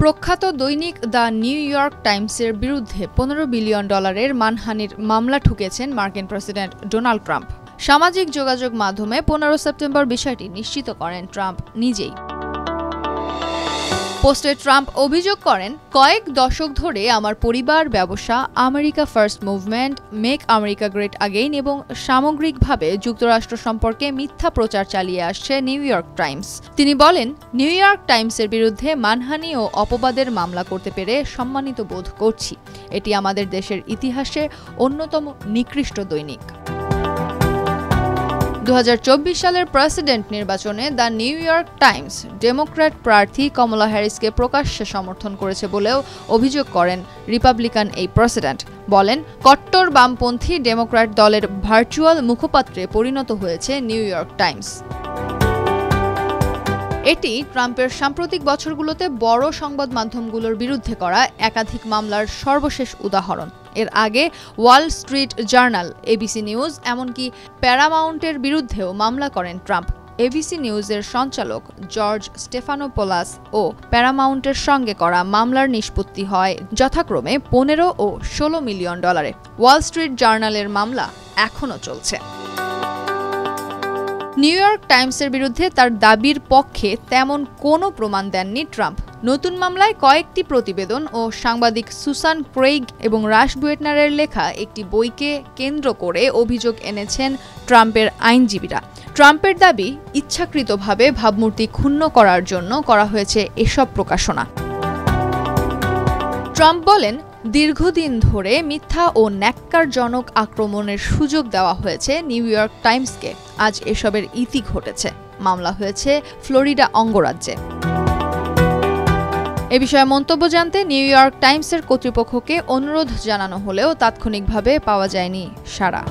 প্রখ্যাত দৈনিক the new York টাইমসের বিরুদ্ধে $15 বিলিয়ন মানহানির মামলা ঠুকেছেন মার্কিন প্রেসিডেন্ট ডোনাল্ড ট্রাম্প। সামাজিক যোগাযোগ মাধ্যমে 15 সেপ্টেম্বর বিষয়টি নিশ্চিত করেন ট্রাম্প নিজেই। পোস্টে ট্রাম্প অভিযোগ করেন, কয়েক দশক ধরে আমার পরিবার, ব্যবসা, America first movement, make America great again এবং সামগ্রিকভাবে যুক্তরাষ্ট্র সম্পর্কে মিথ্যা প্রচার চালিয়ে আসছে নিউ ইয়র্ক টাইমস। তিনি বলেন, নিউ ইয়র্ক টাইমসের বিরুদ্ধে মানহানি ও অপবাদের মামলা করতে পেরে সম্মানিত বোধ করছি। এটি আমাদের দেশের ইতিহাসে অন্যতম নিকৃষ্ট দৈনিক। 2024 সালের প্রেসিডেন্ট নির্বাচনে the new York Times Democrat প্রার্থী কমলা হ্যারিসকে প্রকাশ্যে সমর্থন করেছে বলেও অভিযোগ করেন রিপাবলিকান এই প্রেসিডেন্ট। বলেন, কট্টর বামপন্থী ডেমোক্র্যাট দলের ভার্চুয়াল মুখপাত্রে পরিণত হয়েছে নিউ ইয়র্ক টাইমস। এটি ট্রাম্পের সাম্প্রতিক বছরগুলোতে বড় সংবাদ মাধ্যমগুলোর বিরুদ্ধে করা একাধিক মামলার সর্বশেষ উদাহরণ। এর আগে Wall Street journal, ABC news, এমনকি প্যারামাউন্টের বিরুদ্ধেও মামলা করেন ট্রাম্প। এবিসি নিউজের সঞ্চালক জর্জ স্টেফানোপোলাস ও প্যারামাউন্টের সঙ্গে করা মামলার নিষ্পত্তি হয় যথাক্রমে $15 ও $16 মিলিয়ন। ওয়াল স্ট্রিট জার্নালের মামলা এখনও চলছে। নিউ ইয়র্ক টাইমসের বিরুদ্ধে তার দাবির পক্ষে তেমন কোনো প্রমাণ দেননি ট্রাম্প। নতুন মামলায় কয়েকটি প্রতিবেদন ও সাংবাদিক সুসান ক্রেইগ এবং রাশ বুয়েটনারের লেখা একটি বইকে কেন্দ্র করে অভিযোগ এনেছেন ট্রাম্পের আইনজীবীরা। ট্রাম্পের দাবি, ইচ্ছাকৃতভাবে ভাবমূর্তি ক্ষুণ্ণ করার জন্য করা হয়েছে এসব প্রকাশনা। ট্রাম্প বলেন, দীর্ঘদিন ধরে মিথ্যা ও ন্যাক্কারজনক আক্রমণের সুযোগ দেওয়া হয়েছে নিউ ইয়র্ক টাইমসকে। আজ এসবের ইতি ঘটেছে। মামলা হয়েছে ফ্লোরিডা অঙ্গরাজ্যে। এ বিষয়ে মন্তব্য জানতে নিউ ইয়র্ক টাইমসের কর্তৃপক্ষকে অনুরোধ জানানো হলেও তাৎক্ষণিকভাবে পাওয়া যায়নি সাড়া।